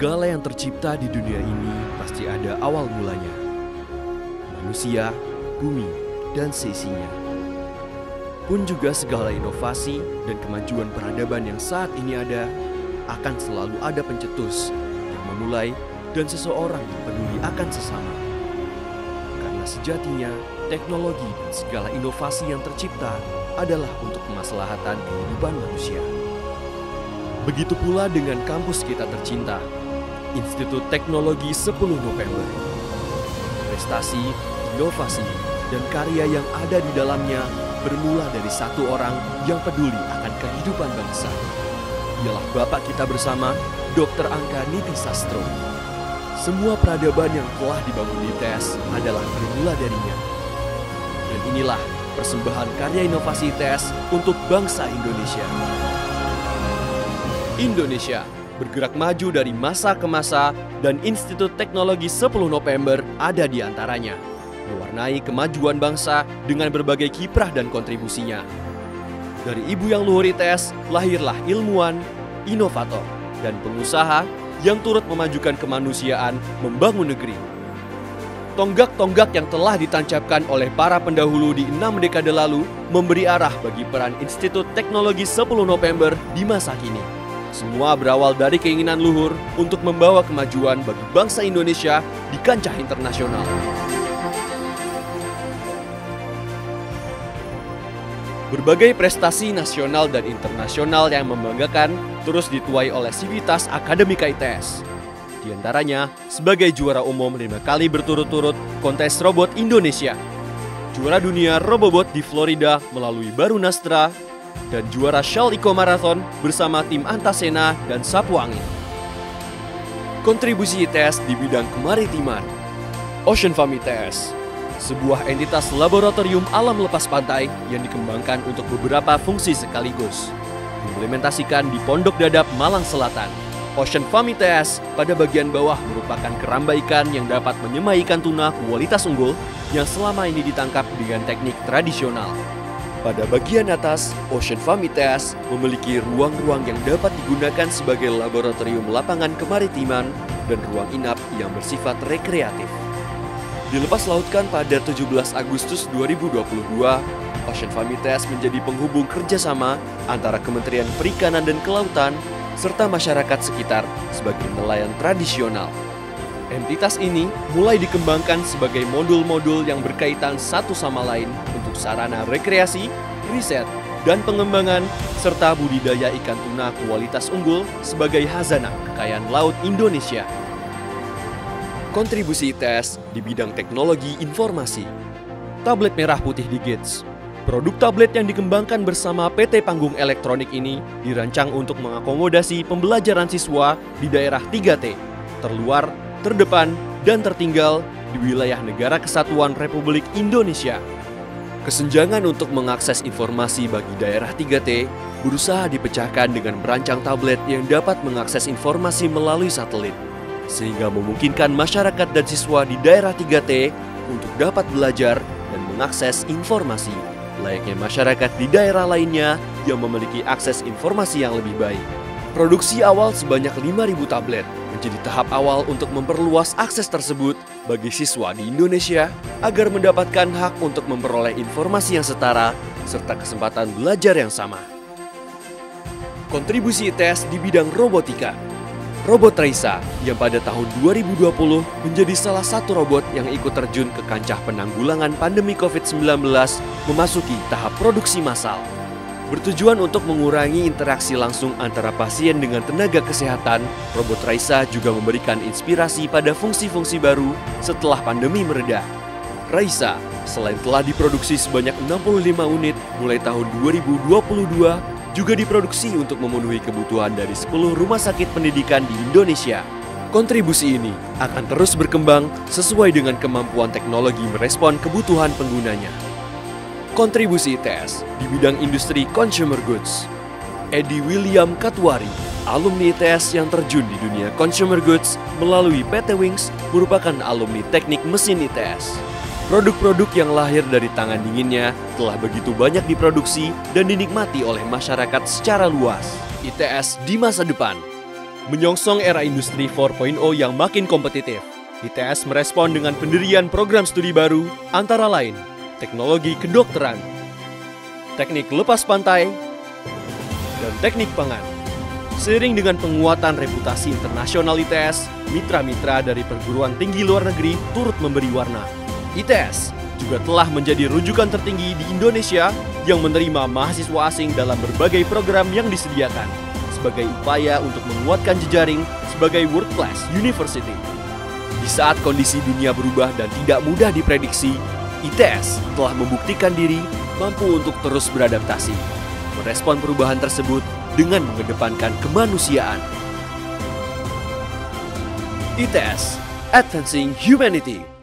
Segala yang tercipta di dunia ini pasti ada awal mulanya. Manusia, bumi, dan seisinya. Pun juga segala inovasi dan kemajuan peradaban yang saat ini ada, akan selalu ada pencetus yang memulai dan seseorang yang peduli akan sesama. Karena sejatinya, teknologi dan segala inovasi yang tercipta adalah untuk kemaslahatan kehidupan manusia. Begitu pula dengan kampus kita tercinta, Institut Teknologi 10 November. Prestasi, inovasi, dan karya yang ada di dalamnya bermula dari satu orang yang peduli akan kehidupan bangsa. Ialah Bapak kita bersama, Dr. Angka Niti Sastro. Semua peradaban yang telah dibangun di ITS adalah bermula darinya. Dan inilah persembahan karya inovasi ITS untuk bangsa Indonesia. Indonesia bergerak maju dari masa ke masa dan Institut Teknologi 10 November ada di antaranya, mewarnai kemajuan bangsa dengan berbagai kiprah dan kontribusinya. Dari ibu yang luhur ITS, lahirlah ilmuwan, inovator, dan pengusaha yang turut memajukan kemanusiaan membangun negeri. Tonggak-tonggak yang telah ditancapkan oleh para pendahulu di 6 dekade lalu memberi arah bagi peran Institut Teknologi 10 November di masa kini. Semua berawal dari keinginan luhur untuk membawa kemajuan bagi bangsa Indonesia di kancah internasional. Berbagai prestasi nasional dan internasional yang membanggakan terus dituai oleh sivitas akademika ITS. Di antaranya sebagai juara umum 5 kali berturut-turut kontes robot Indonesia, juara dunia Robobot di Florida melalui Baru Nastra, dan juara Shell Eco Marathon bersama tim Antasena dan Sapu Angin. Kontribusi ITS di bidang kemaritiman. Ocean Farm ITS, sebuah entitas laboratorium alam lepas pantai yang dikembangkan untuk beberapa fungsi sekaligus. Diimplementasikan di Pondok Dadap, Malang Selatan. Ocean Farm ITS pada bagian bawah merupakan keramba ikan yang dapat menyemai ikan tuna kualitas unggul yang selama ini ditangkap dengan teknik tradisional. Pada bagian atas, Ocean Farm ITS memiliki ruang-ruang yang dapat digunakan sebagai laboratorium lapangan kemaritiman dan ruang inap yang bersifat rekreatif. Dilepas lautkan pada 17 Agustus 2022, Ocean Farm ITS menjadi penghubung kerjasama antara Kementerian Perikanan dan Kelautan serta masyarakat sekitar sebagai nelayan tradisional. Entitas ini mulai dikembangkan sebagai modul-modul yang berkaitan satu sama lain untuk sarana rekreasi, riset, dan pengembangan, serta budidaya ikan tuna kualitas unggul sebagai khazanah kekayaan laut Indonesia. Kontribusi ITS di bidang teknologi informasi. Tablet merah putih Digits. Produk tablet yang dikembangkan bersama PT Panggung Elektronik ini dirancang untuk mengakomodasi pembelajaran siswa di daerah 3T, terluar, terdepan, dan tertinggal di wilayah Negara Kesatuan Republik Indonesia. Kesenjangan untuk mengakses informasi bagi daerah 3T berusaha dipecahkan dengan merancang tablet yang dapat mengakses informasi melalui satelit, sehingga memungkinkan masyarakat dan siswa di daerah 3T untuk dapat belajar dan mengakses informasi, layaknya masyarakat di daerah lainnya yang memiliki akses informasi yang lebih baik. Produksi awal sebanyak 5.000 tablet menjadi tahap awal untuk memperluas akses tersebut bagi siswa di Indonesia agar mendapatkan hak untuk memperoleh informasi yang setara serta kesempatan belajar yang sama. Kontribusi ITS di bidang robotika. Robot Raisa yang pada tahun 2020 menjadi salah satu robot yang ikut terjun ke kancah penanggulangan pandemi COVID-19 memasuki tahap produksi massal. Bertujuan untuk mengurangi interaksi langsung antara pasien dengan tenaga kesehatan, robot Raisa juga memberikan inspirasi pada fungsi-fungsi baru setelah pandemi mereda. Raisa, selain telah diproduksi sebanyak 65 unit mulai tahun 2022, juga diproduksi untuk memenuhi kebutuhan dari 10 rumah sakit pendidikan di Indonesia. Kontribusi ini akan terus berkembang sesuai dengan kemampuan teknologi merespon kebutuhan penggunanya. Kontribusi ITS di bidang industri consumer goods. Edi William Katwari, alumni ITS yang terjun di dunia consumer goods melalui PT Wings, merupakan alumni teknik mesin ITS. Produk-produk yang lahir dari tangan dinginnya telah begitu banyak diproduksi dan dinikmati oleh masyarakat secara luas. ITS di masa depan. Menyongsong era industri 4.0 yang makin kompetitif, ITS merespon dengan pendirian program studi baru antara lain teknologi kedokteran, teknik lepas pantai, dan teknik pangan. Seiring dengan penguatan reputasi internasional ITS, mitra-mitra dari perguruan tinggi luar negeri turut memberi warna. ITS juga telah menjadi rujukan tertinggi di Indonesia yang menerima mahasiswa asing dalam berbagai program yang disediakan sebagai upaya untuk menguatkan jejaring sebagai world class university. Di saat kondisi dunia berubah dan tidak mudah diprediksi, ITS telah membuktikan diri mampu untuk terus beradaptasi, merespon perubahan tersebut dengan mengedepankan kemanusiaan. ITS, Advancing Humanity.